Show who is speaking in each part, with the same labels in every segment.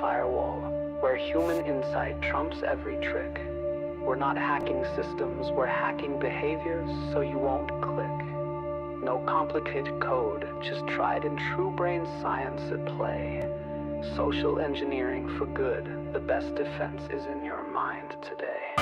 Speaker 1: firewall, where human insight trumps every trick. We're not hacking systems, we're hacking behaviors so you won't click. No complicated code, just tried and true brain science at play. Social engineering for good, the best defense is in your mind today.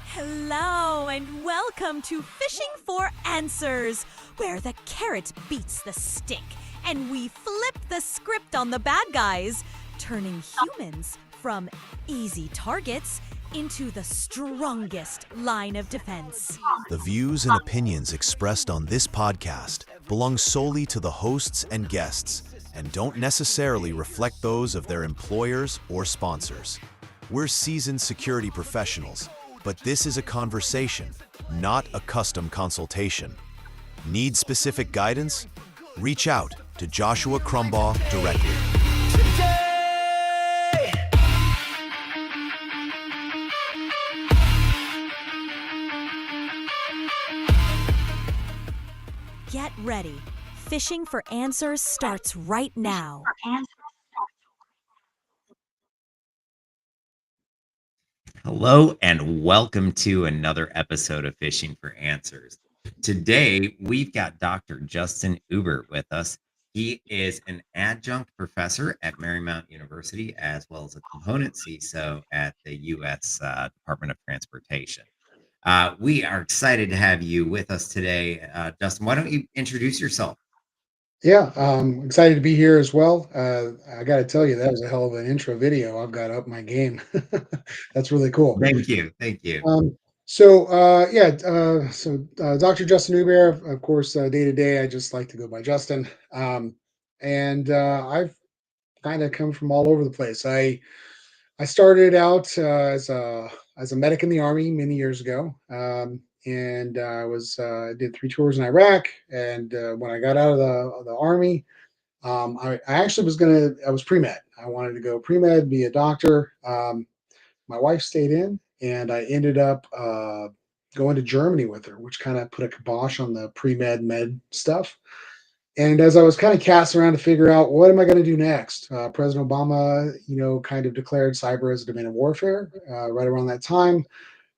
Speaker 2: Hello and welcome to Phishing for Answers, where the carrot beats the stick and we flip the script on the bad guys, turning humans from easy targets into the strongest line of defense.
Speaker 3: The views and opinions expressed on this podcast belong solely to the hosts and guests and don't necessarily reflect those of their employers or sponsors. We're seasoned security professionals, but this is a conversation, not a custom consultation. Need specific guidance? Reach out to Joshua Crumbaugh directly.
Speaker 2: Get ready. Phishing for Answers starts right now.
Speaker 4: Hello and welcome to another episode of Phishing for Answers. Today, we've got Dr. Justin Ubert with us. He is an adjunct professor at Marymount University, as well as a component CISO at the U.S. Department of Transportation. We are excited to have you with us today. Justin, why don't you introduce yourself?
Speaker 5: Yeah, excited to be here as well. I got to tell you, that was a hell of an intro video. I've got up my game. That's really cool.
Speaker 4: Thank you. Thank you.
Speaker 5: Dr. Justin Ubert, of course, day to day, I just like to go by Justin. I've kind of come from all over the place. I started out as a medic in the Army many years ago. I did 3 tours in Iraq. And when I got out of the Army, I actually I was pre-med. I wanted to go pre-med, be a doctor. My wife stayed in, and I ended up going to Germany with her, which kind of put a kibosh on the pre-med med stuff. And as I was kind of casting around to figure out what am I going to do next, President Obama, kind of declared cyber as a domain of warfare right around that time.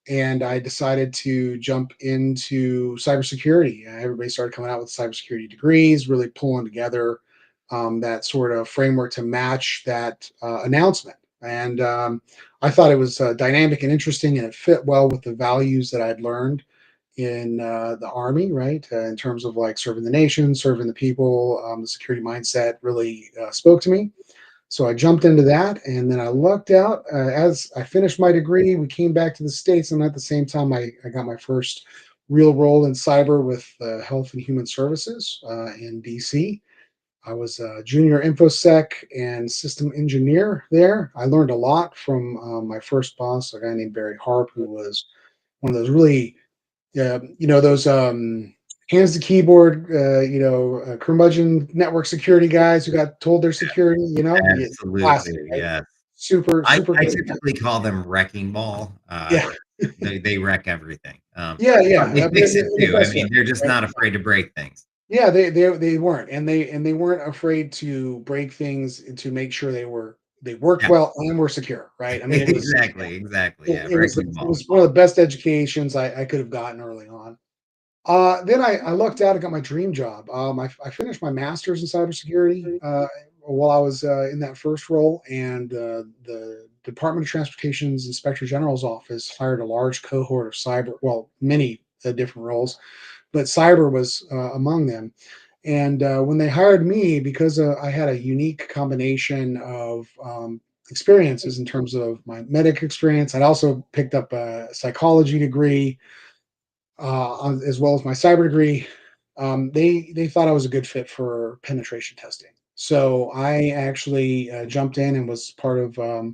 Speaker 5: And I decided to jump into cybersecurity. Everybody started coming out with cybersecurity degrees, really pulling together that sort of framework to match that announcement. And I thought it was dynamic and interesting, and it fit well with the values that I'd learned in the Army, right? In terms of like serving the nation, serving the people, the security mindset really spoke to me. So I jumped into that, and then I lucked out. As I finished my degree, we came back to the States, and at the same time, I got my first real role in cyber with Health and Human Services in DC. I was a junior InfoSec and system engineer there. I learned a lot from my first boss, a guy named Barry Harp, who was one of those really, those hands to keyboard, curmudgeon network security guys who got told their security,
Speaker 4: Absolutely,
Speaker 5: classic, right?
Speaker 4: yeah.
Speaker 5: Super
Speaker 4: I
Speaker 5: good.
Speaker 4: typically call them wrecking ball.
Speaker 5: Yeah.
Speaker 4: They wreck everything.
Speaker 5: Yeah.
Speaker 4: They fix it too. I mean, they're just
Speaker 5: right?
Speaker 4: not afraid to break things.
Speaker 5: Yeah, they weren't, and they weren't afraid to break things to make sure they worked
Speaker 4: Yeah.
Speaker 5: well and were secure, right? I mean, it was
Speaker 4: Exactly. Yeah,
Speaker 5: it was
Speaker 4: wrecking ball.
Speaker 5: one of the best educations I could have gotten early on. Then I lucked out and got my dream job. I finished my master's in cybersecurity while I was in that first role, and the Department of Transportation's Inspector General's office hired a large cohort of many different roles, but cyber was among them. And when they hired me, because I had a unique combination of experiences in terms of my medic experience, I'd also picked up a psychology degree as well as my cyber degree. They thought I was a good fit for penetration testing. So I actually jumped in and was part of a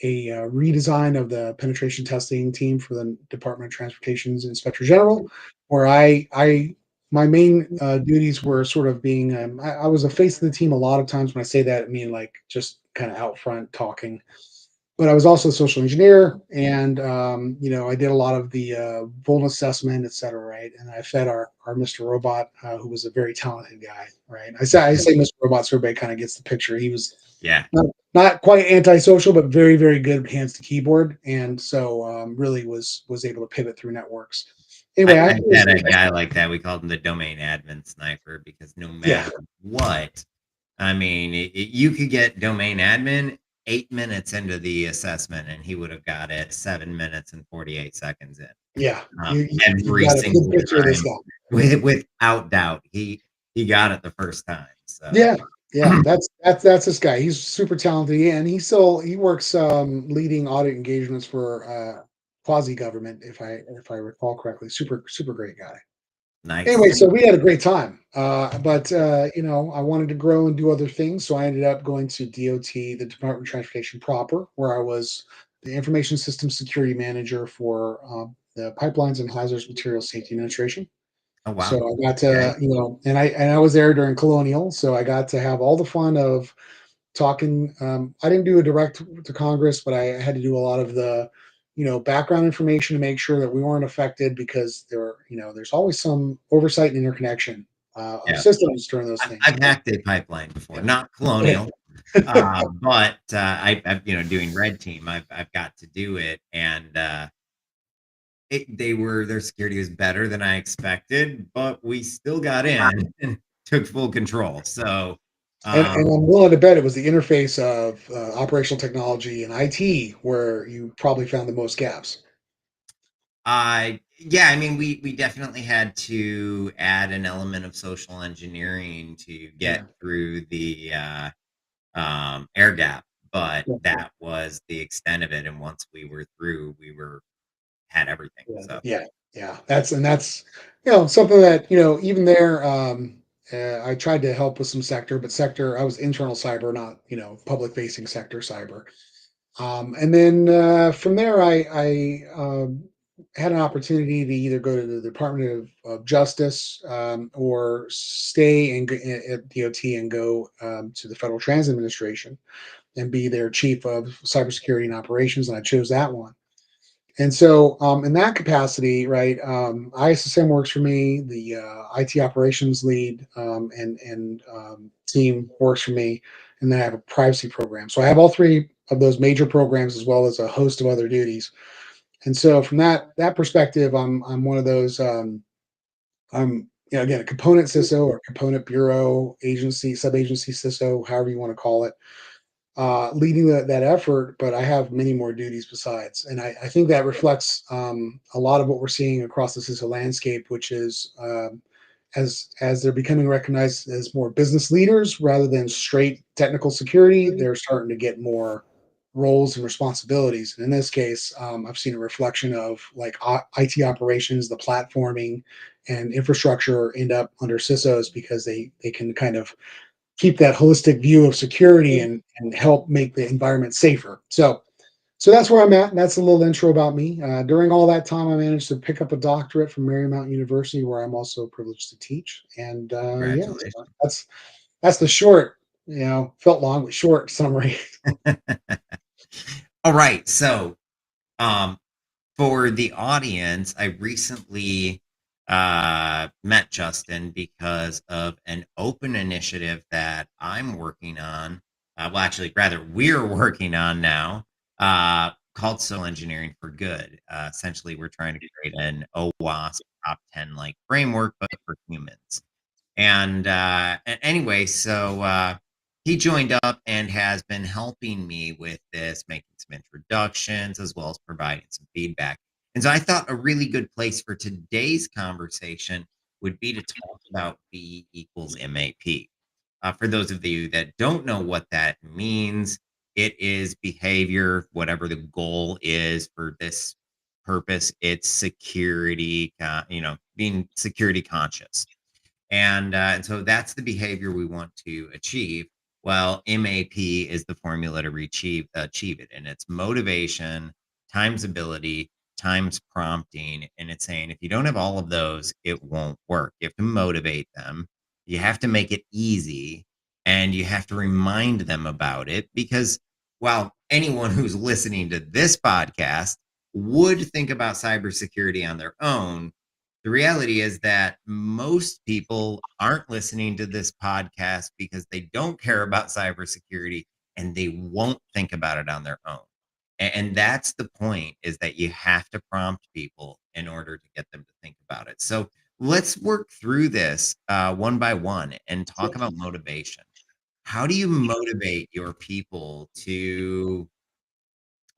Speaker 5: redesign of the penetration testing team for the Department of Transportation's Inspector General, where my main duties were sort of being I was a face of the team a lot of times. When I say that, I mean like just kind of out front talking, but I was also a social engineer, and I did a lot of the vuln assessment, et cetera, right? And I fed our Mr. Robot, who was a very talented guy, right? I say Mr. Robot so everybody kind of gets the picture. He was
Speaker 4: Yeah.
Speaker 5: not quite antisocial, but very very good hands to keyboard, and so really was able to pivot through networks. Anyway,
Speaker 4: I had a guy like that. We called him the domain admin sniper because no
Speaker 5: yeah,
Speaker 4: matter what, I mean, you could get domain admin 8 minutes into the assessment, and he would have got it 7 minutes and 48 seconds in.
Speaker 5: yeah, you've
Speaker 4: Every
Speaker 5: got a good
Speaker 4: single
Speaker 5: picture of this
Speaker 4: time,
Speaker 5: guy.
Speaker 4: without doubt, he got it the first time. So
Speaker 5: Yeah, yeah, that's this guy. He's super talented, yeah, and he works leading audit engagements for quasi government, if I recall correctly. Super great guy.
Speaker 4: nice.
Speaker 5: Anyway, so we had a great time, but I wanted to grow and do other things, so I ended up going to DOT, the Department of Transportation proper, where I was the Information Systems Security Manager for the Pipelines and Hazardous Materials Safety Administration.
Speaker 4: Oh wow.
Speaker 5: So I got
Speaker 4: Okay.
Speaker 5: to, and I was there during Colonial, so I got to have all the fun of talking. I didn't do a direct to Congress, but I had to do a lot of the, background information to make sure that we weren't affected, because there's always some oversight and interconnection of
Speaker 4: Yeah.
Speaker 5: systems during those things.
Speaker 4: I've hacked a pipeline before,
Speaker 5: Yeah.
Speaker 4: not Colonial, but I've doing red team. I've got to do it, and their security was better than I expected, but we still got in and took full control. So,
Speaker 5: And I'm willing to bet it was the interface of operational technology and IT where you probably found the most gaps.
Speaker 4: yeah, I mean, we definitely had to add an element of social engineering to get
Speaker 5: Yeah.
Speaker 4: through the air gap, but
Speaker 5: Yeah.
Speaker 4: that was the extent of it. And once we were through, had everything. So
Speaker 5: Yeah. That's something that even there. I tried to help with some sector, but sector I was internal cyber, not public facing sector cyber. And then from there, I had an opportunity to either go to the Department of Justice, or stay at DOT and go to the Federal Transit Administration and be their chief of cybersecurity and operations, and I chose that one. And so, in that capacity, right, ISSM works for me. The IT operations lead and team works for me, and then I have a privacy program. So I have all three of those major programs, as well as a host of other duties. And so, from that perspective, I'm one of those. I'm again a component CISO or component bureau agency sub agency CISO, however you want to call it, leading that effort, but I have many more duties besides. And I think that reflects a lot of what we're seeing across the CISO landscape, which is as they're becoming recognized as more business leaders rather than straight technical security, they're starting to get more roles and responsibilities. And in this case, I've seen a reflection of like IT operations, the platforming, and infrastructure end up under CISOs because they can kind of keep that holistic view of security and help make the environment safer. So that's where I'm at. And that's a little intro about me. During all that time, I managed to pick up a doctorate from Marymount University, where I'm also privileged to teach. And yeah,
Speaker 4: congratulations.
Speaker 5: so that's the short, felt long but short summary.
Speaker 4: All right. So, um, for the audience, I recently met Justin because of an open initiative that I'm working on. Well, actually, rather, we're working on now, called Social Engineering for Good. Essentially, we're trying to create an OWASP top 10 like framework, but for humans. And anyway, so he joined up and has been helping me with this, making some introductions as well as providing some feedback. And so I thought a really good place for today's conversation would be to talk about B equals MAP. For those of you that don't know what that means, it is behavior, whatever the goal is for this purpose. It's security, being security conscious. And so that's the behavior we want to achieve. Well, MAP is the formula to achieve it, and it's motivation times ability times prompting, and it's saying if you don't have all of those, it won't work. You have to motivate them, you have to make it easy, and you have to remind them about it. Because while anyone who's listening to this podcast would think about cybersecurity on their own, the reality is that most people aren't listening to this podcast because they don't care about cybersecurity, and they won't think about it on their own. And that's the point, is that you have to prompt people in order to get them to think about it. So let's work through this one by one and talk about motivation. How do you motivate your people to,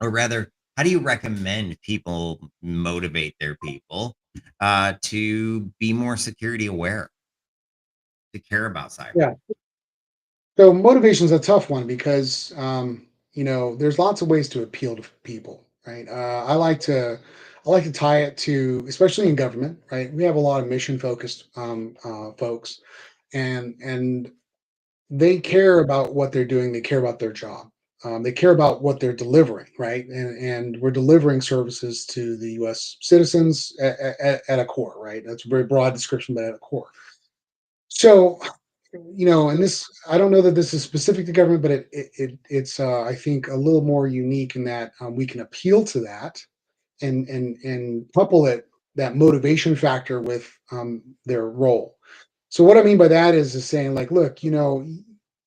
Speaker 4: or rather, how do you recommend people motivate their people to be more security aware, to care about cyber?
Speaker 5: Yeah. So motivation is a tough one because there's lots of ways to appeal to people, right? I like to tie it to, especially in government, right? We have a lot of mission focused folks, and they care about what they're doing. They care about their job. They care about what they're delivering, right? And we're delivering services to the U.S. citizens at a core, right? That's a very broad description, but at a core. So, and this, I don't know that this is specific to government, but it's I think a little more unique in that we can appeal to that and couple that motivation factor with their role. So what I mean by that is saying like, look,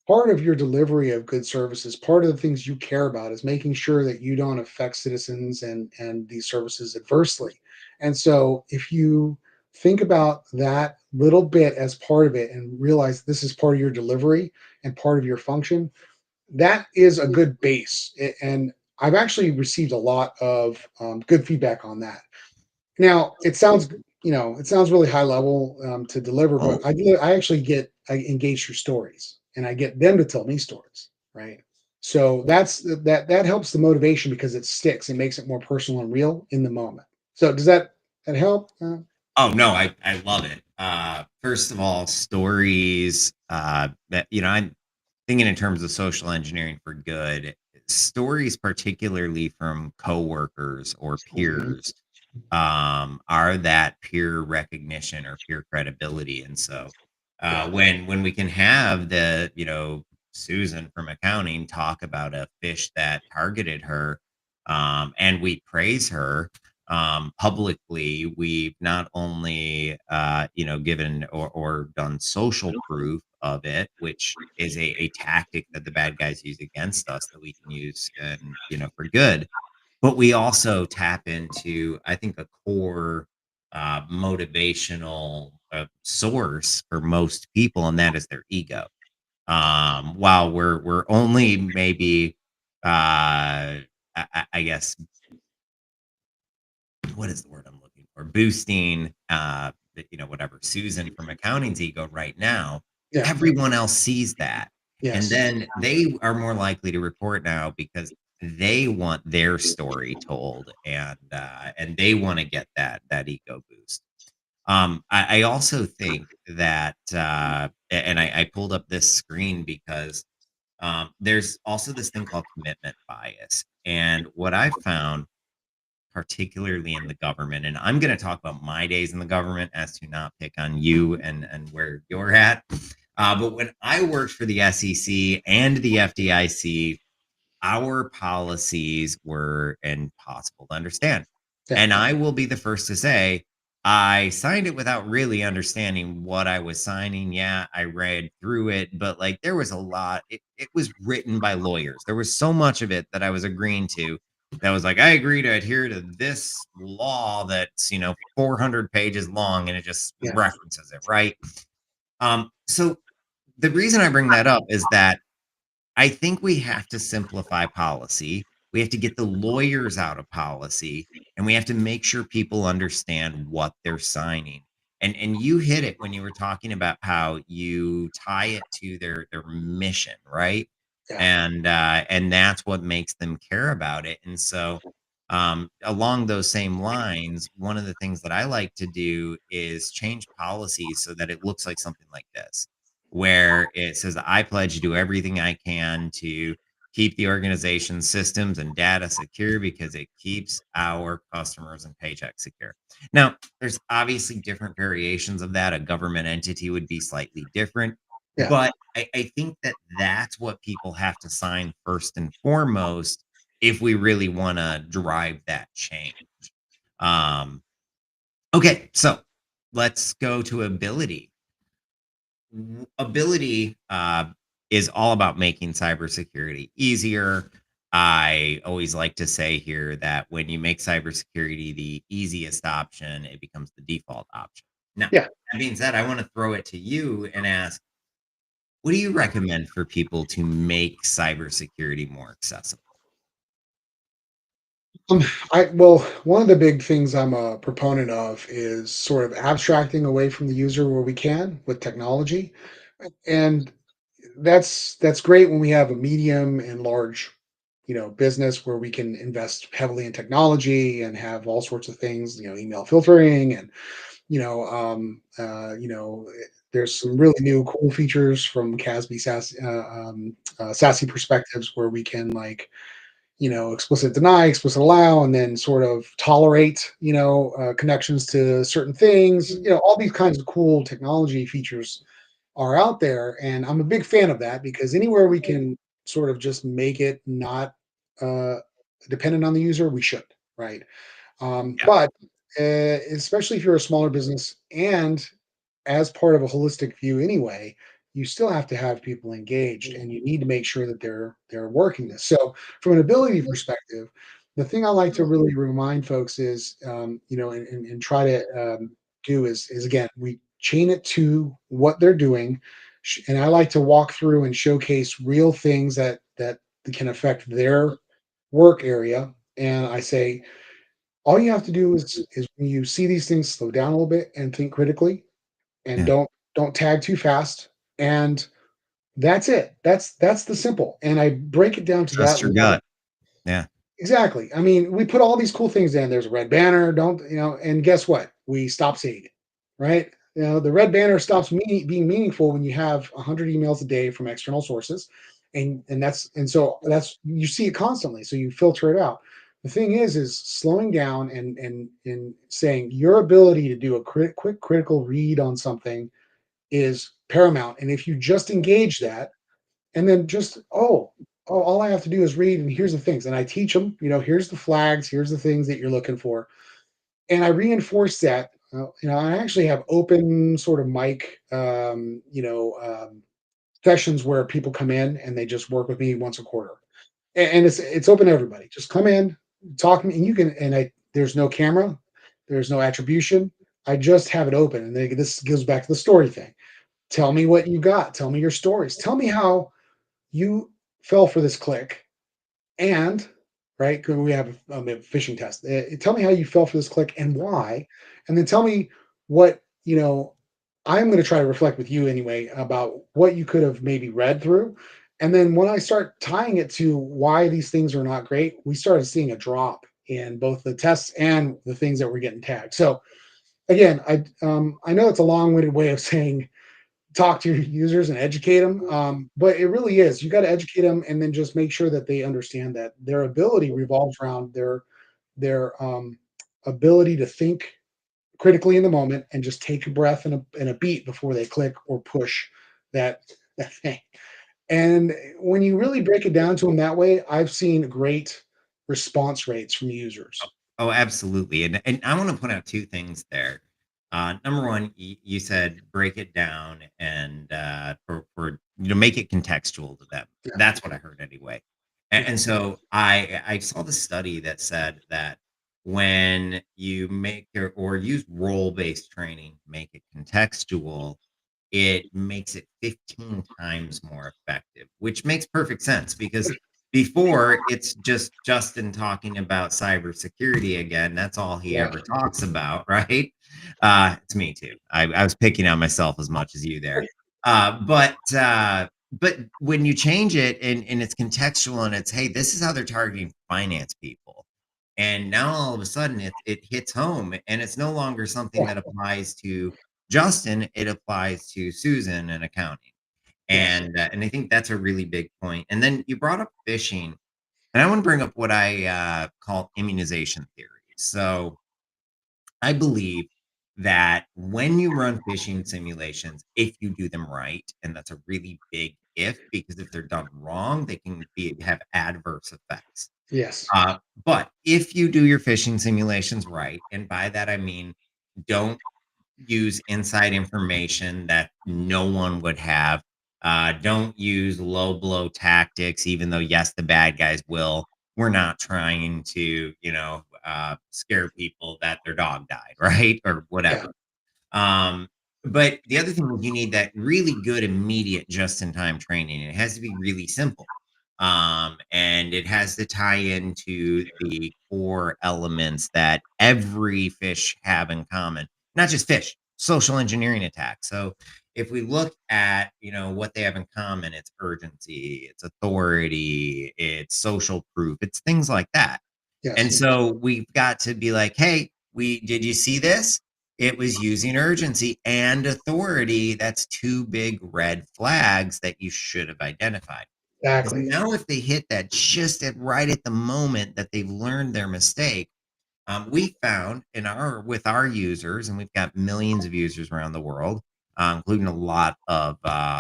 Speaker 5: part of your delivery of good services, part of the things you care about is making sure that you don't affect citizens and these services adversely. And so if you think about that little bit as part of it and realize this is part of your delivery and part of your function, that is a good base. And I've actually received a lot of good feedback on that. Now, it sounds really high level to deliver, but I actually I engage through stories, and I get them to tell me stories, right? So that helps the motivation because it sticks. It makes it more personal and real in the moment. So does that help?
Speaker 4: Oh no, I love it. First of all, stories that, I'm thinking in terms of social engineering for good. Stories, particularly from coworkers or
Speaker 5: Mhm.
Speaker 4: peers, are that peer recognition or peer credibility. And so
Speaker 5: Yeah,
Speaker 4: when we can have the, Susan from accounting talk about a fish that targeted her, and we praise her publicly, we've not only given or done social proof of it, which is a tactic that the bad guys use against us that we can use and for good, but we also tap into, I think, a core motivational source for most people, and that is their ego. While we're only maybe, I guess, what is the word I'm looking for? Boosting, whatever Susan from accounting's ego right now.
Speaker 5: yeah,
Speaker 4: Everyone else sees that, and
Speaker 5: yes,
Speaker 4: then they are more likely to report now because they want their story told, and they want to get that ego boost. I also think that, and I pulled up this screen because there's also this thing called commitment bias, and what I found, particularly in the government. And I'm going to talk about my days in the government as to not pick on you and where you're at. But when I worked for the SEC and the FDIC, our policies were impossible to understand.
Speaker 5: yeah,
Speaker 4: And I will be the first to say, I signed it without really understanding what I was signing. Yeah, I read through it, but like there was a lot. It was written by lawyers. There was so much of it that I was agreeing to that was like, I agree to adhere to this law that's, 400 pages long, and it just
Speaker 5: yeah,
Speaker 4: references it, right? So the reason I bring that up is that I think we have to simplify policy. We have to get the lawyers out of policy, and we have to make sure people understand what they're signing. And you hit it when you were talking about how you tie it to their mission, right?
Speaker 5: yeah,
Speaker 4: And that's what makes them care about it. And so along those same lines, one of the things that I like to do is change policies so that it looks like something like this, where it says, I pledge to do everything I can to keep the organization's systems and data secure because it keeps our customers and paychecks secure. Now, there's obviously different variations of that. A government entity would be slightly different,
Speaker 5: Yeah.
Speaker 4: but I think that that's what people have to sign first and foremost if we really want to drive that change. Um, okay, so let's go to ability. Ability is all about making cybersecurity easier. I always like to say here that when you make cybersecurity the easiest option, it becomes the default option. Now,
Speaker 5: Yeah.
Speaker 4: that being said, I want to throw it to you and ask, what do you recommend for people to make cybersecurity more accessible?
Speaker 5: Um, well, one of the big things I'm a proponent of is sort of abstracting away from the user where we can with technology, and that's great when we have a medium and large, business where we can invest heavily in technology and have all sorts of things, email filtering and you know, there's some really new cool features from CASB SASE perspectives where we can like explicit deny, explicit allow, and then sort of tolerate, connections to certain things. All these kinds of cool technology features are out there, and I'm a big fan of that because anywhere we can sort of just make it not uh, dependent on the user, we should, right?
Speaker 4: Yeah.
Speaker 5: But especially if you're a smaller business and as part of a holistic view anyway, you still have to have people engaged and you need to make sure that they're working this. So from an ability perspective, the thing I like to really remind folks is and try to do is again, we chain it to what they're doing. And I like to walk through and showcase real things that can affect their work area. And I say, all you have to do is when you see these things, slow down a little bit and think critically and
Speaker 4: Yeah.
Speaker 5: don't tag too fast, and that's it. That's the simple, and I break it down to
Speaker 4: Trust
Speaker 5: that
Speaker 4: your
Speaker 5: level.
Speaker 4: gut. Yeah.
Speaker 5: Exactly. I mean, we put all these cool things in. There's a red banner, don't and guess what? We stop seeing it, right? The red banner stops being meaningful when you have 100 emails a day from external sources, and so that's you see it constantly, so you filter it out. The thing is slowing down and saying your ability to do a quick critical read on something is paramount. And if you just engage that, and then just all I have to do is read, and here's the things, and I teach them. Here's the flags, here's the things that you're looking for, and I reinforce that. I actually have open sort of mic, sessions where people come in and they just work with me once a quarter, and it's open to everybody. Just come in, talk to me, and you can. And I there's no camera, there's no attribution. I just have it open, and this goes back to the story thing. Tell me what you got. Tell me your stories. Tell me how you fell for this click and right, 'cause we have a phishing test. Tell me how you fell for this click and why, and then tell me what I'm going to try to reflect with you anyway about what you could have maybe read through. And then when I start tying it to why these things are not great, we started seeing a drop in both the tests and the things that were getting tagged. So again, I know it's a long-winded way of saying talk to your users and educate them. But it really is. You got to educate them, and then just make sure that they understand that their ability revolves around their ability to think critically in the moment and just take a breath and a beat before they click or push that thing. And when you really break it down to them that way, I've seen great response rates from users.
Speaker 4: Oh, absolutely. And I want to point out two things there. Number one, you said break it down and for make it contextual to them.
Speaker 5: Yeah,
Speaker 4: That's what I heard anyway.
Speaker 5: yeah,
Speaker 4: And so I saw the study that said that when you make or use role-based training, make it contextual, it makes it 15 times more effective, which makes perfect sense because before it's just Justin talking about cybersecurity again. That's all he
Speaker 5: yeah.
Speaker 4: ever talks about, right? It's me too. I was picking on myself as much as you there. But when you change it and it's contextual and it's, hey, this is how they're targeting finance people. And now all of a sudden it hits home and it's no longer something
Speaker 5: Yeah.
Speaker 4: that applies to Justin, it applies to Susan in accounting.
Speaker 5: Yes.
Speaker 4: And I think that's a really big point. And then you brought up phishing, and I want to bring up what I call immunization theory. So I believe that when you run phishing simulations, if you do them right, and that's a really big if, because if they're done wrong, they can have adverse effects.
Speaker 5: Yes.
Speaker 4: Uh, but if you do your phishing simulations right, and by that I mean don't use inside information that no one would have. Don't use low blow tactics, even though, yes, the bad guys will. We're not trying to, scare people that their dog died, right? Or
Speaker 5: Yeah.
Speaker 4: whatever. Um, but the other thing is you need that really good, immediate, just-in-time training. It has to be really simple. And it has to tie into the core elements that every fish have in common. Not just fish, social engineering attacks. So if we look at, what they have in common, it's urgency, it's authority, it's social proof, it's things like that. And
Speaker 5: Yes.
Speaker 4: so we've got to be like, hey, did you see this? It was using urgency and authority. That's two big red flags that you should have identified. And so
Speaker 5: Exactly.
Speaker 4: now if they hit that just right at the moment that they've learned their mistake, we found with our users, and we've got millions of users around the world, including a lot of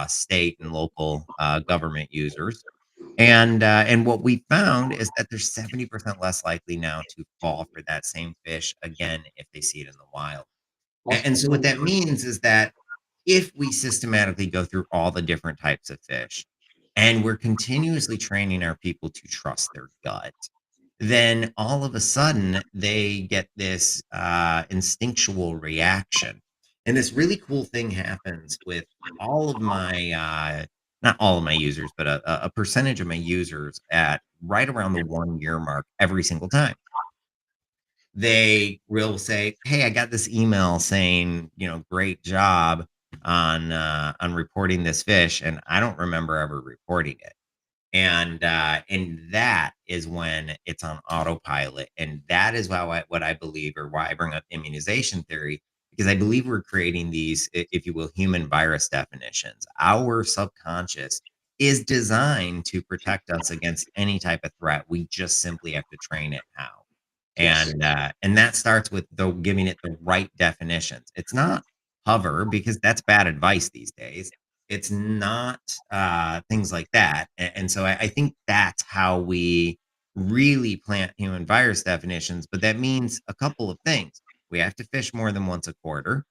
Speaker 4: state and local government users. And what we found is that they're 70% less likely now to fall for that same fish again if they see it in the wild. And so what
Speaker 5: Awesome.
Speaker 4: that means is that if we systematically go through all the different types of fish and we're continuously training our people to trust their gut, then all of a sudden they get this instinctual reaction. And this really cool thing happens with all of my, not all of my users, but a percentage of my users at right around the 1 year mark every single time. They will say, "Hey, I got this email saying, great job on reporting this fish, and I don't remember ever reporting it." And that is when it's on autopilot, and that is what I believe, or why I bring up immunization theory, because I believe we're creating these, if you will, human virus definitions. Our subconscious is designed to protect us against any type of threat. We just simply have to train it how.
Speaker 5: Yes.
Speaker 4: And that starts with giving it the right definitions. It's not hover, because that's bad advice these days. It's not things like that. And so I think that's how we really plant human virus definitions. But that means a couple of things. We have to fish more than once a quarter.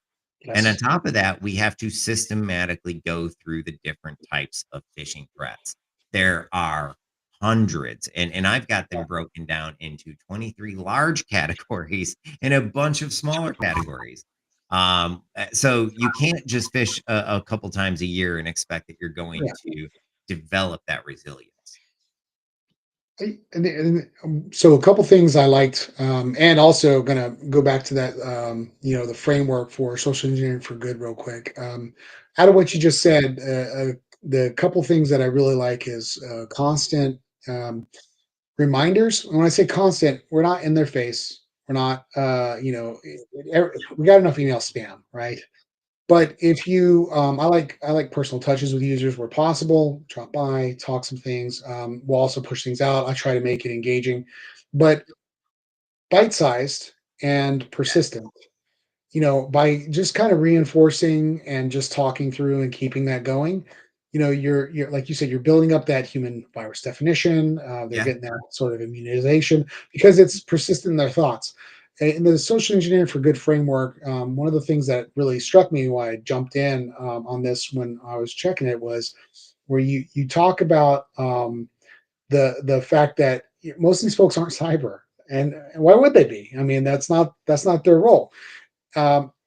Speaker 4: And on
Speaker 5: Yes.
Speaker 4: top of that, we have to systematically go through the different types of phishing threats. There are hundreds, and I've got them broken down into 23 large categories and a bunch of smaller categories. So you can't just fish a couple times a year and expect that you're going
Speaker 5: Yeah.
Speaker 4: to develop that resilience.
Speaker 5: So a couple things I liked, and also gonna go back to that, the framework for social engineering for good real quick. Out of what you just said, the couple things that I really like is constant um, reminders. When I say constant, we're not in their face. We're not, we got enough email spam, right? But if you, I like personal touches with users where possible. Drop by, talk some things. We'll also push things out. I try to make it engaging, but bite-sized and persistent. By just kind of reinforcing and just talking through and keeping that going, you're like you said, you're building up that human virus definition. They're
Speaker 4: Yeah.
Speaker 5: getting that sort of immunization because it's persistent in their thoughts. In the social engineering for good framework, one of the things that really struck me why I jumped in on this when I was checking it was where you talk about the fact that most of these folks aren't cyber, and why would they be? I mean, that's not their role.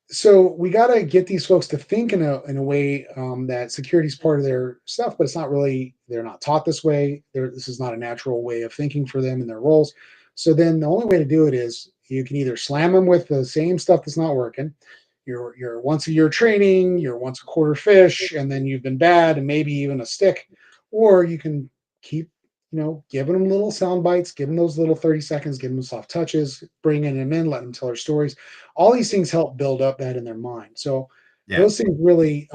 Speaker 5: So we got to get these folks to think in a way that security is part of their stuff, but it's not really. They're not taught this way. This is not a natural way of thinking for them in their roles. So then the only way to do it is you can either slam them with the same stuff that's not working. Your once a year training, your once a quarter fish, and then you've been bad, and maybe even a stick, or you can keep giving them little sound bites, giving those little 30 seconds, giving them soft touches, bringing them in, letting them tell their stories. All these things help build up that in their mind. So
Speaker 4: Yeah.
Speaker 5: those things really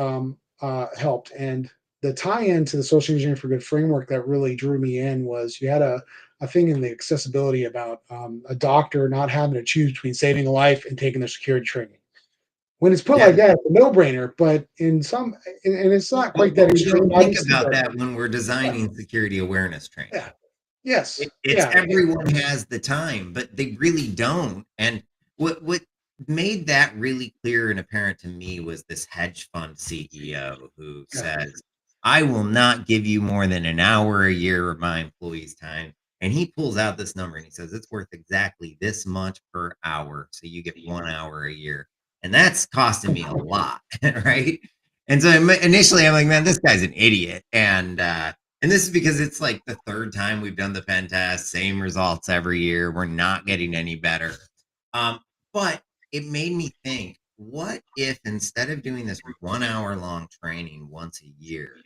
Speaker 5: helped. And the tie-in to the social engineering for good framework that really drew me in was you had a thing in the accessibility about a doctor not having to choose between saving a life and taking their security training. When it's put
Speaker 4: Yeah.
Speaker 5: like that, it's a no-brainer, but in some, and it's not quite that
Speaker 4: But we
Speaker 5: extreme,
Speaker 4: don't think
Speaker 5: obviously,
Speaker 4: about
Speaker 5: but
Speaker 4: that when we're
Speaker 5: yeah,
Speaker 4: designing security awareness
Speaker 5: yeah,
Speaker 4: training.
Speaker 5: yes,
Speaker 4: It's
Speaker 5: yeah,
Speaker 4: everyone has the time, but they really don't. And what made that really clear and apparent to me was this hedge fund CEO who
Speaker 5: yeah,
Speaker 4: says, I will not give you more than an hour a year of my employees' time. And he pulls out this number and he says it's worth exactly this much per hour. So you get 1 hour a year. And that's costing me a lot, right? And so initially I'm like, man, this guy's an idiot. And this is because it's like the third time we've done the pen test, same results every year. We're not getting any better. But it made me think, what if instead of doing this 1 hour long training once a year,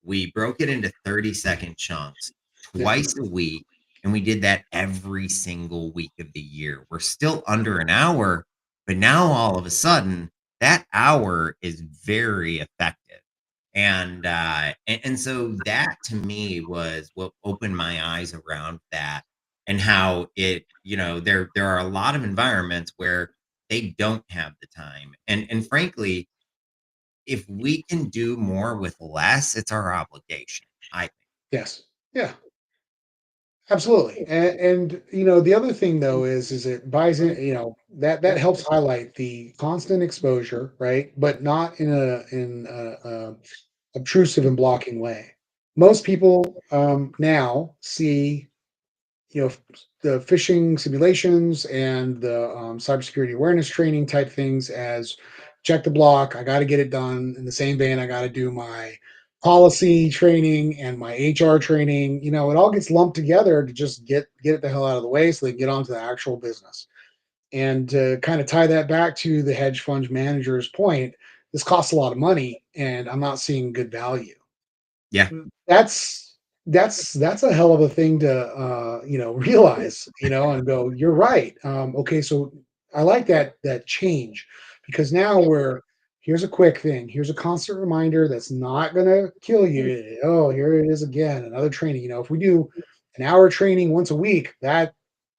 Speaker 4: we broke it into 30-second chunks
Speaker 5: yeah,
Speaker 4: twice a week, and we did that every single week of the year? We're still under an hour, but now all of a sudden, that hour is very effective. And so that to me was what opened my eyes around that, and how it, there are a lot of environments where they don't have the time. And frankly, if we can do more with less, it's our obligation, I think.
Speaker 5: yes, yeah. Absolutely. And the other thing though is it buys in, that helps highlight the constant exposure, right? But not in a obtrusive and blocking way. Most people now see, the phishing simulations and the cybersecurity awareness training type things as check the block. I got to get it done. In the same vein, I got to do my policy training and my HR training. It all gets lumped together to just get it the hell out of the way so they can get on to the actual business. And to kind of tie that back to the hedge fund manager's point, this costs a lot of money, and I'm not seeing good value.
Speaker 4: Yeah.
Speaker 5: That's a hell of a thing to realize, and go, you're right. Okay, so I like that change, because now we're here's a quick thing, here's a constant reminder that's not gonna kill you. Oh, here it is again, another training. If we do an hour training once a week, that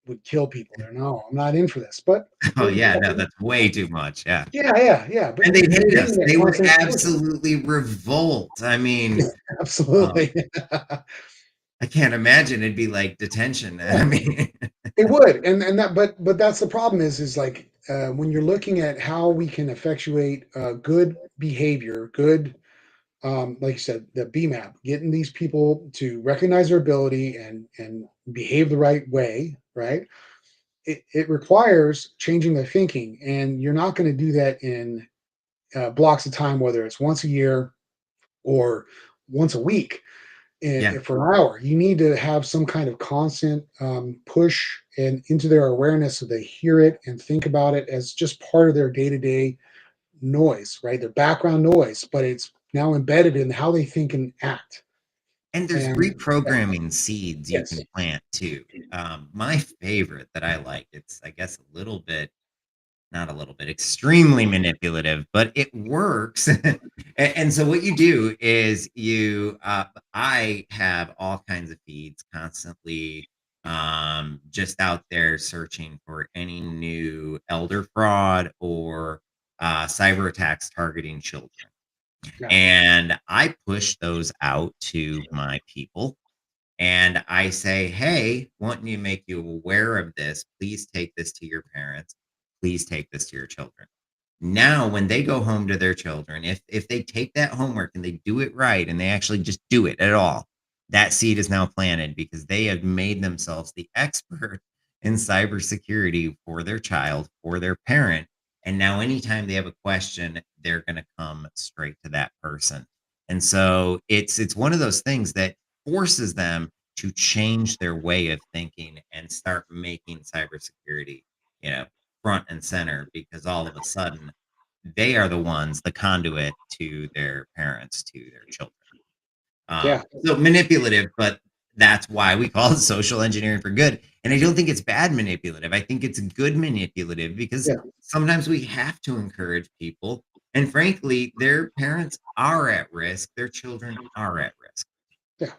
Speaker 5: would kill people. They're, no, I'm not in for this. But
Speaker 4: Oh yeah, no, that's way too much. Yeah.
Speaker 5: yeah, but
Speaker 4: And they'd
Speaker 5: you're
Speaker 4: hate
Speaker 5: getting
Speaker 4: us.
Speaker 5: that
Speaker 4: They would
Speaker 5: constant exposure.
Speaker 4: absolutely revolt. I mean, um,
Speaker 5: Absolutely.
Speaker 4: I can't imagine it'd be like detention. I mean,
Speaker 5: It would, and that, but that's the problem is like when you're looking at how we can effectuate good behavior, good, like you said, the BMAP, getting these people to recognize their ability and behave the right way, right? It requires changing their thinking, and you're not going to do that in blocks of time, whether it's once a year or once a week
Speaker 4: yeah.
Speaker 5: for an hour. You need to have some kind of constant push and into their awareness so they hear it and think about it as just part of their day-to-day noise, right? Their background noise, but it's now embedded in how they think and act.
Speaker 4: And there's
Speaker 5: And yeah,
Speaker 4: reprogramming seeds you
Speaker 5: yes,
Speaker 4: can plant too. My favorite that I like, it's, I guess, a little bit, not a little bit, extremely manipulative, but it works. And so what you do is I have all kinds of feeds constantly, just out there searching for any new elder fraud or cyber attacks targeting children.
Speaker 5: yeah,
Speaker 4: And I push those out to my people, and I say, hey, wanting to make you aware of this, please take this to your parents. Please take this to your children. Now, when they go home to their children, if they take that homework and they do it right and they actually just do it at all, that seed is now planted because they have made themselves the expert in cybersecurity for their child, for their parent. And now, anytime they have a question, they're going to come straight to that person. And so it's one of those things that forces them to change their way of thinking and start making cybersecurity, you know, front and center, because all of a sudden they are the ones, the conduit to their parents, to their children.
Speaker 5: yeah,
Speaker 4: So manipulative, but that's why we call it social engineering for good. And I don't think it's bad manipulative. I think it's good manipulative because
Speaker 5: yeah,
Speaker 4: sometimes we have to encourage people. And frankly, their parents are at risk. Their children are at risk.
Speaker 5: Yeah.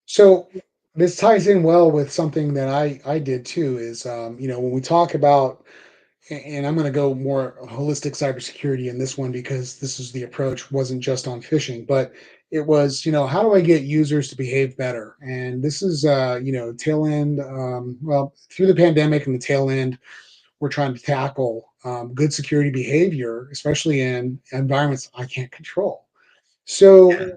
Speaker 5: So this ties in well with something that I did too. Is when we talk about, and I'm going to go more holistic cybersecurity in this one because this is the approach wasn't just on phishing, but it was how do I get users to behave better? And this is tail end. Well, through the pandemic and the tail end, we're trying to tackle good security behavior, especially in environments I can't control. So
Speaker 4: Yeah.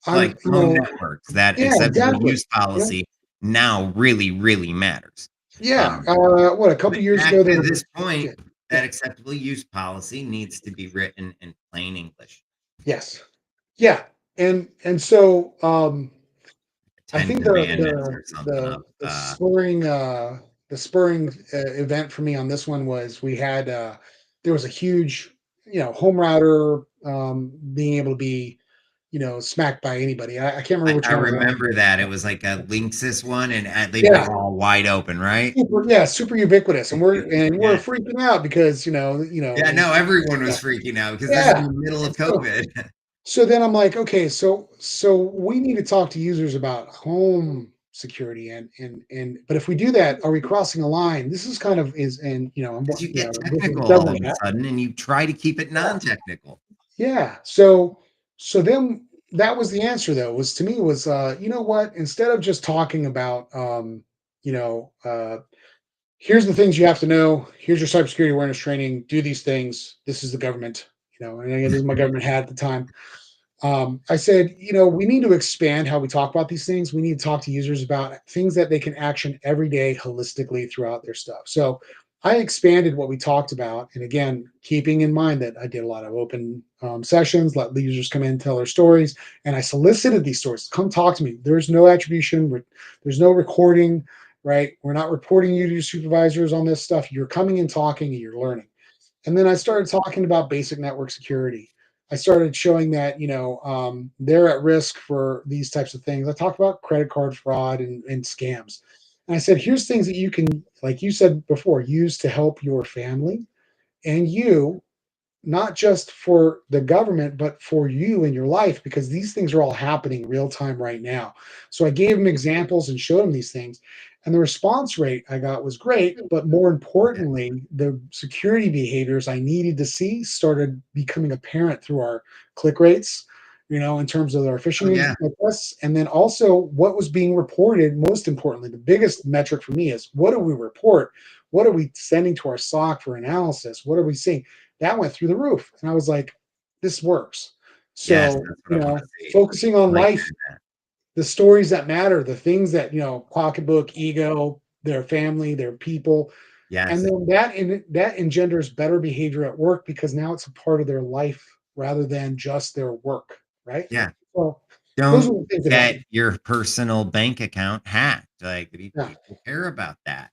Speaker 5: I'm,
Speaker 4: Like home networks, that
Speaker 5: yeah,
Speaker 4: acceptable
Speaker 5: exactly.
Speaker 4: use
Speaker 5: Yeah,
Speaker 4: policy now really, really matters.
Speaker 5: yeah.
Speaker 4: Um,
Speaker 5: What a
Speaker 4: but
Speaker 5: couple years
Speaker 4: back
Speaker 5: ago there
Speaker 4: to
Speaker 5: was
Speaker 4: this
Speaker 5: yeah,
Speaker 4: point,
Speaker 5: yeah,
Speaker 4: that acceptable use policy needs to be written in plain English.
Speaker 5: yes, yeah, and so I
Speaker 4: Ten
Speaker 5: think
Speaker 4: Commandments or something of
Speaker 5: the spurring event for me on this one was we had there was a huge home router being able to be smacked by anybody. I can't remember which
Speaker 4: I
Speaker 5: one it was.
Speaker 4: remember that. It was like a Linksys one, and they
Speaker 5: Yeah,
Speaker 4: were all wide open, right?
Speaker 5: super ubiquitous, and we're
Speaker 4: Yeah.
Speaker 5: freaking out because
Speaker 4: Yeah, no, everyone was freaking out because this is in
Speaker 5: yeah.
Speaker 4: the middle
Speaker 5: And
Speaker 4: of COVID.
Speaker 5: so then I'm like, okay, so we need to talk to users about home security and but if we do that, are we crossing a line? This is kind of is and
Speaker 4: Because you get
Speaker 5: this is
Speaker 4: technical all
Speaker 5: double
Speaker 4: of a
Speaker 5: that.
Speaker 4: sudden, and you try to keep it
Speaker 5: Yeah.
Speaker 4: non-technical.
Speaker 5: Yeah. So then that was the answer though, was to me was you know what? Instead of just talking about you know, here's the things you have to know, here's your cybersecurity awareness training, do these things, this is the government, and again, this is my government hat at the time. I said, we need to expand how we talk about these things. We need to talk to users about things that they can action every day holistically throughout their stuff. So I expanded what we talked about. And again, keeping in mind that I did a lot of open sessions, let the users come in and tell their stories. And I solicited these stories. Come talk to me. There's no attribution, there's no recording, right? We're not reporting you to your supervisors on this stuff. You're coming and talking and you're learning. And then I started talking about basic network security. I started showing that they're at risk for these types of things. I talked about credit card fraud and scams. And I said, here's things that you can, like you said before, use to help your family and you, not just for the government, but for you in your life, because these things are all happening real time right now. So I gave them examples and showed them these things. And the response rate I got was great. But more importantly, the security behaviors I needed to see started becoming apparent through our click rates, in terms of our
Speaker 4: Oh,
Speaker 5: phishing
Speaker 4: yeah.
Speaker 5: requests. And then also what was being reported, most importantly, the biggest metric for me is what do we report? What are we sending to our SOC for analysis? What are we seeing? That went through the roof. And I was like, this works.
Speaker 4: Yes,
Speaker 5: So,
Speaker 4: that's what I wanna see.
Speaker 5: focusing
Speaker 4: I
Speaker 5: on
Speaker 4: like
Speaker 5: life,
Speaker 4: hearing that.
Speaker 5: the stories that matter, the things that, pocketbook, ego, their family, their people. And
Speaker 4: Yes.
Speaker 5: then that engenders better behavior at work because now it's a part of their life rather than just their work. Right.
Speaker 4: Yeah.
Speaker 5: So those are
Speaker 4: Don't
Speaker 5: the things that help
Speaker 4: get
Speaker 5: me.
Speaker 4: your personal bank account hacked, like,
Speaker 5: Yeah.
Speaker 4: people care about that,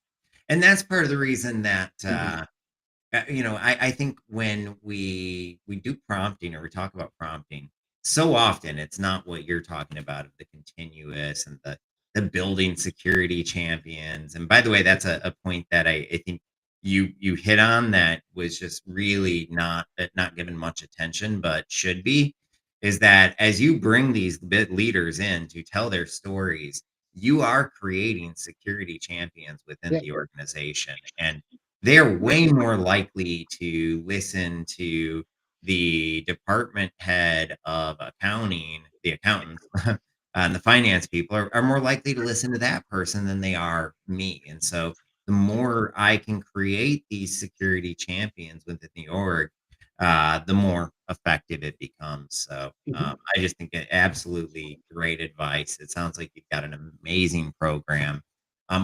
Speaker 4: and that's part of the reason that, I think when we do prompting or we talk about prompting, so often it's not what you're talking about of the continuous and the building security champions. And by the way, that's a point that I think you hit on that was just really not given much attention, but should be, is that as you bring these bit leaders in to tell their stories, you are creating security champions within
Speaker 5: Yeah.
Speaker 4: the organization. And they're way more likely to listen to the department head of accounting, the accountants, and the finance people are more likely to listen to that person than they are me. And so the more I can create these security champions within the org, the more effective it becomes. So
Speaker 5: Mhm.
Speaker 4: I just think absolutely great advice. It sounds like you've got an amazing program.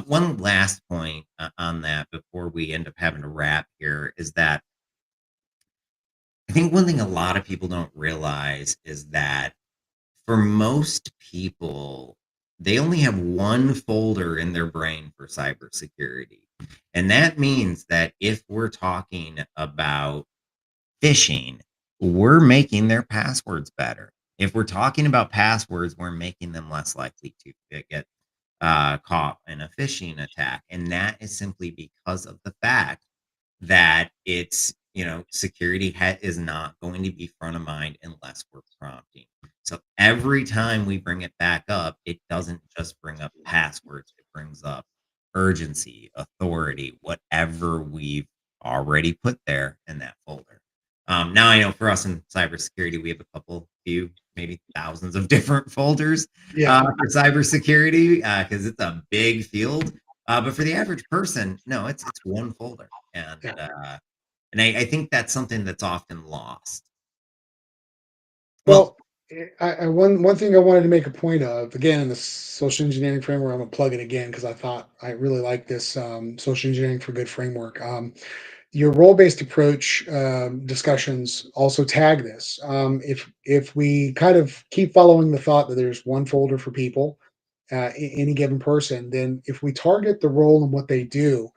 Speaker 4: One last point on that before we end up having to wrap here is that I think one thing a lot of people don't realize is that for most people, they only have one folder in their brain for cybersecurity. And that means that if we're talking about phishing, we're making their passwords better. If we're talking about passwords, we're making them less likely to get caught in a phishing attack. And that is simply because of the fact that it's security is not going to be front of mind unless we're prompting. So every time we bring it back up, it doesn't just bring up passwords. It brings up urgency, authority, whatever we've already put there in that folder. Now I know for us in cybersecurity, we have a few, maybe thousands of different folders for cybersecurity because it's a big field. But for the average person, no, it's one folder, and I think that's something that's often lost.
Speaker 5: Well, one thing I wanted to make a point of, again, in the social engineering framework, I'm gonna plug it again because I thought I really like this social engineering for good framework. Your role-based approach discussions also tag this. If we kind of keep following the thought that there's one folder for people, any given person, then if we target the role and what they do,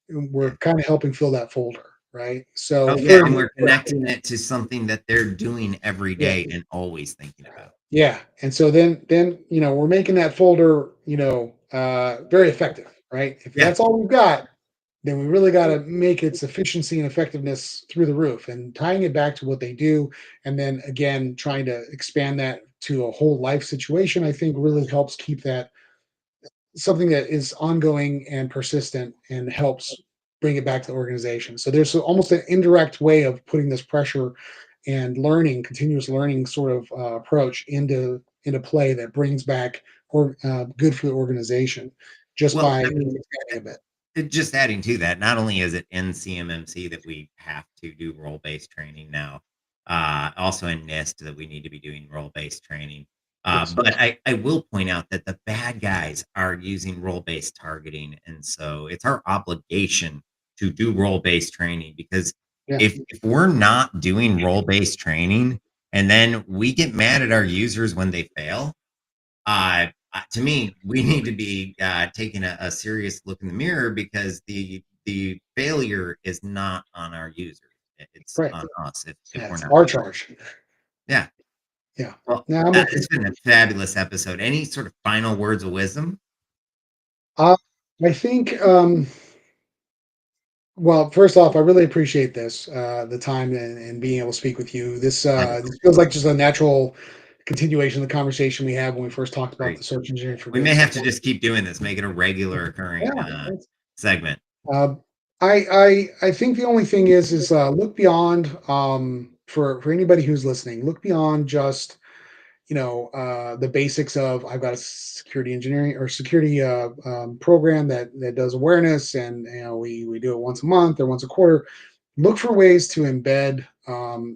Speaker 5: we're kind of helping fill that folder, right? So
Speaker 4: Oh yeah, and we're connecting it to something that they're doing every
Speaker 5: yeah,
Speaker 4: day and always thinking about.
Speaker 5: yeah, and so then we're making that folder very effective, right? If
Speaker 4: Yeah.
Speaker 5: that's all we've got, then we really got to make its efficiency and effectiveness through the roof, and tying it back to what they do, and then again trying to expand that to a whole life situation. I think really helps keep that something that is ongoing and persistent and helps bring it back to the organization. So there's almost an indirect way of putting this pressure and learning, continuous learning sort of approach into play that brings back good for the organization just
Speaker 4: Well,
Speaker 5: by
Speaker 4: I mean,
Speaker 5: expanding a bit.
Speaker 4: just adding to that, not only is it in CMMC that we have to do role-based training now, also in NIST that we need to be doing role-based training.
Speaker 5: Yes.
Speaker 4: But I will point out that the bad guys are using role-based targeting. And so it's our obligation to do role-based training because
Speaker 5: Yeah.
Speaker 4: if we're not doing role-based training and then we get mad at our users when they fail, to me, we need to be taking a serious look in the mirror because the failure is not on our users; it's
Speaker 5: Right.
Speaker 4: on us if
Speaker 5: Yeah,
Speaker 4: we're
Speaker 5: it's
Speaker 4: not.
Speaker 5: our charge.
Speaker 4: Yeah.
Speaker 5: Yeah.
Speaker 4: Well,
Speaker 5: Now I'm with you.
Speaker 4: it's been a fabulous episode. Any sort of final words of wisdom?
Speaker 5: Uh, I think well, first off, I really appreciate this, the time and being able to speak with you. This feels like just a natural continuation of the conversation we had when we first talked about
Speaker 4: Great.
Speaker 5: the search engineering for
Speaker 4: We
Speaker 5: good
Speaker 4: may have
Speaker 5: stuff.
Speaker 4: to just keep doing this, make it a regular
Speaker 5: Yeah.
Speaker 4: occurring segment.
Speaker 5: Uh, I think the only thing is look beyond for anybody who's listening, look beyond just the basics of I've got a security engineering or security program that does awareness, and we do it once a month or once a quarter. Look for ways to embed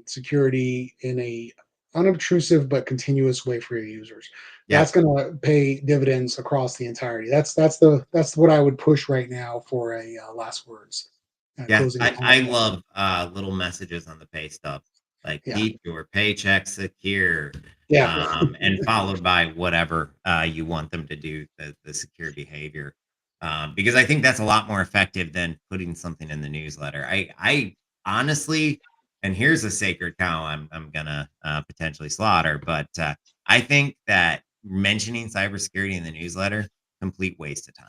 Speaker 5: security in a unobtrusive but continuous way for your users.
Speaker 4: Yeah.
Speaker 5: That's going to pay dividends across the entirety. That's what I would push right now for a last words
Speaker 4: Yeah,
Speaker 5: closing
Speaker 4: I
Speaker 5: comment.
Speaker 4: love little messages on the pay stub, like
Speaker 5: Yeah,
Speaker 4: keep your paycheck secure,
Speaker 5: yeah,
Speaker 4: and followed by whatever you want them to do, the secure behavior. Because I think that's a lot more effective than putting something in the newsletter. I honestly, and here's a sacred cow I'm gonna potentially slaughter, but I think that mentioning cybersecurity in the newsletter, complete waste of time.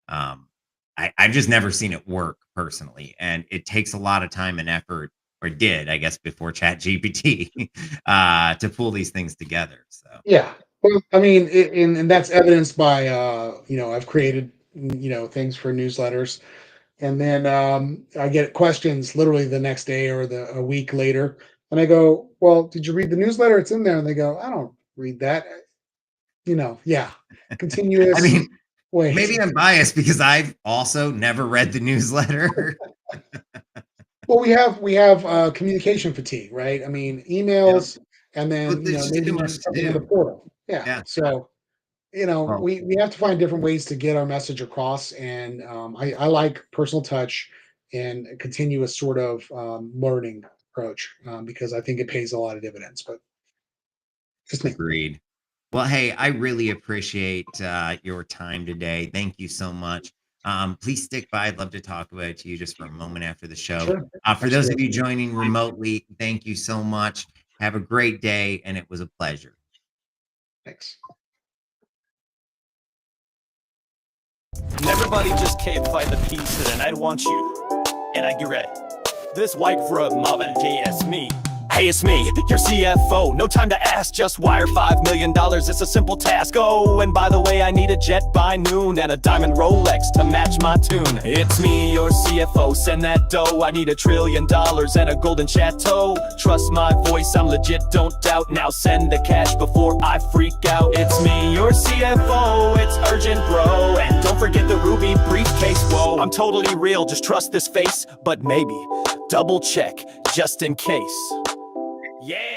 Speaker 4: Um, I've just never seen it work personally, and it takes a lot of time and effort, or did, I guess, before Chat GPT, to pull these things together. So
Speaker 5: yeah. Well, I mean, and that's evidenced by I've created things for newsletters, and then I get questions literally the next day or a week later, and I go, "Well, did you read the newsletter? It's in there." And they go, "I don't read that." Yeah,
Speaker 4: I
Speaker 5: continuous
Speaker 4: mean,
Speaker 5: ways.
Speaker 4: maybe I'm biased because I've also never read the newsletter.
Speaker 5: Well, we have communication fatigue, right? I mean,
Speaker 4: Yep.
Speaker 5: emails, and
Speaker 4: Well,
Speaker 5: then
Speaker 4: there's just too
Speaker 5: maybe
Speaker 4: much to
Speaker 5: something in the
Speaker 4: do.
Speaker 5: portal. Yeah,
Speaker 4: Yeah.
Speaker 5: so
Speaker 4: Well,
Speaker 5: we have to find different ways to get our message across, and I like personal touch and a continuous sort of learning approach because I think it pays a lot of dividends. But just me.
Speaker 4: agreed. Well, hey, I really appreciate your time today. Thank you so much. Please stick by. I'd love to talk about it to you just for a moment after the show.
Speaker 5: Sure,
Speaker 4: For those of
Speaker 5: absolutely.
Speaker 4: you joining remotely, thank you so much. Have a great day, and it was a pleasure.
Speaker 5: Thanks.
Speaker 6: Everybody just can't find the pieces, and I want you, and I get ready. This white for a Marvin it's me. Hey, it's me, your CFO. No time to ask, just wire $5 million. It's a simple task. Oh, and by the way, I need a jet by noon and a diamond Rolex to match my tune. It's me, your CFO. Send that dough. I need $1 trillion and a golden chateau. Trust my voice, I'm legit, don't doubt. Now send the cash before I freak out. It's me, your CFO. It's urgent, bro. And don't forget the ruby briefcase. Whoa, I'm totally real, just trust this face. But maybe double check just in case. Yeah.